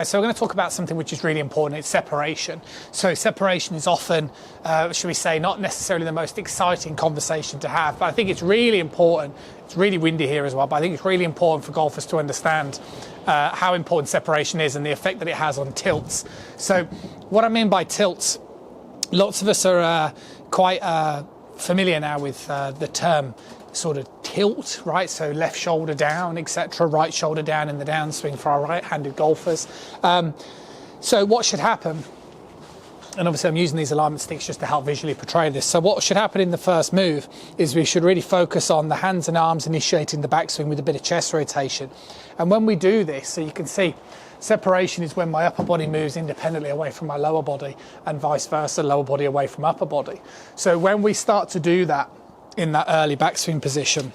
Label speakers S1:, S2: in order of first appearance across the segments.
S1: So we're going to talk about something which is really important. It's separation. So separation is often, should we say, not necessarily the most exciting conversation to have, but I think it's really important. It's really windy here as well, but I think it's really important for golfers to understand how important separation is and the effect that it has on tilts. So what I mean by tilts, lots of us are quite familiar now with the term sort of tilt, right? So left shoulder down, etc., right shoulder down in the downswing for our right-handed golfers. So what should happen, and obviously I'm using these alignment sticks just to help visually portray this. So what should happen in the first move is we should really focus on the hands and arms initiating the backswing with a bit of chest rotation. And when we do this, so you can see, separation is when my upper body moves independently away from my lower body and vice versa, lower body away from upper body. So when we start to do that in that early backswing position,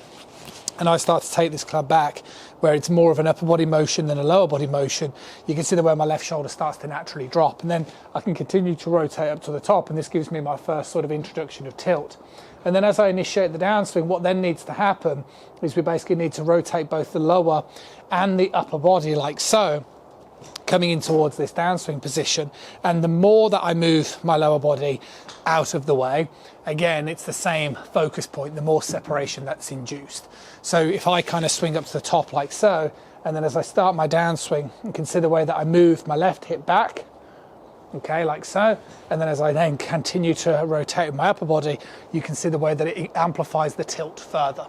S1: and I start to take this club back where it's more of an upper body motion than a lower body motion, you can see where my left shoulder starts to naturally drop, and then I can continue to rotate up to the top, and this gives me my first sort of introduction of tilt. And then as I initiate the downswing, what then needs to happen is we basically need to rotate both the lower and the upper body like so, coming in towards this downswing position. And the more that I move my lower body out of the way, again, it's the same focus point, the more separation that's induced. So if I kind of swing up to the top like so, and then as I start my downswing, you can see the way that I move my left hip back, okay, like so, and then as I then continue to rotate my upper body, you can see the way that it amplifies the tilt further.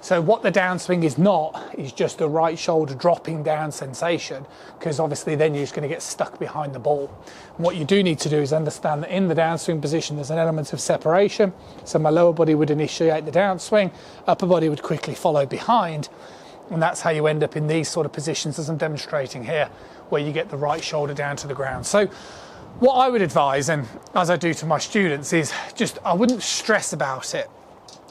S1: So what the downswing is not is just a right shoulder dropping down sensation, because obviously then you're just going to get stuck behind the ball. And what you do need to do is understand that in the downswing position there's an element of separation. So my lower body would initiate the downswing, upper body would quickly follow behind, and that's how you end up in these sort of positions as I'm demonstrating here, where you get the right shoulder down to the ground. So what I would advise, and as I do to my students, is just I wouldn't stress about it.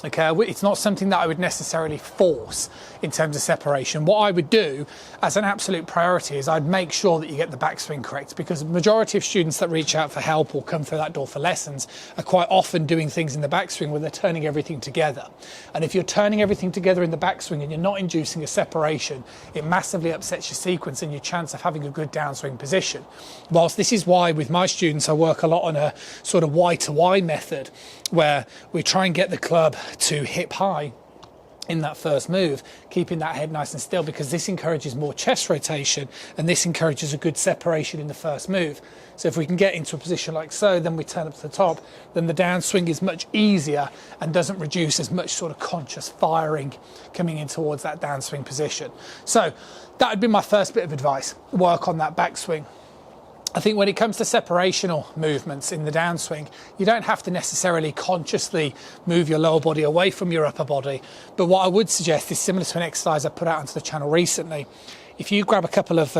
S1: Okay, it's not something that I would necessarily force in terms of separation. What I would do as an absolute priority is I'd make sure that you get the backswing correct, because the majority of students that reach out for help or come through that door for lessons are quite often doing things in the backswing where they're turning everything together. And if you're turning everything together in the backswing and you're not inducing a separation, it massively upsets your sequence and your chance of having a good downswing position. Whilst this is why with my students I work a lot on a sort of Y to Y method, where we try and get the club to hip high in that first move, keeping that head nice and still, because this encourages more chest rotation and this encourages a good separation in the first move. So if we can get into a position like so, then we turn up to the top, then the downswing is much easier and doesn't reduce as much sort of conscious firing coming in towards that downswing position. So that would be my first bit of advice: work on that backswing. I think when it comes to separational movements in the downswing, you don't have to necessarily consciously move your lower body away from your upper body. But what I would suggest is similar to an exercise I put out onto the channel recently. If you grab a couple of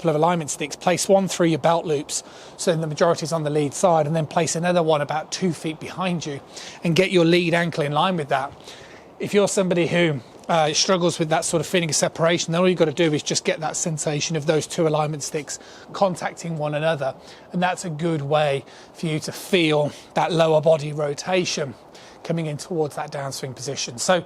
S1: alignment sticks, place one through your belt loops, so the majority is on the lead side, and then place another one about 2 feet behind you and get your lead ankle in line with that. If you're somebody who struggles with that sort of feeling of separation, then all you've got to do is just get that sensation of those two alignment sticks contacting one another, and that's a good way for you to feel that lower body rotation coming in towards that downswing position. So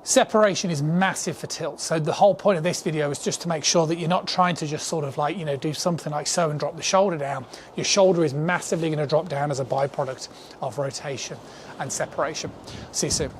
S1: separation is massive for tilt. So the whole point of this video is just to make sure that you're not trying to just sort of like, you know, do something like so and drop the shoulder down. Your shoulder is massively going to drop down as a byproduct of rotation and separation. See you soon.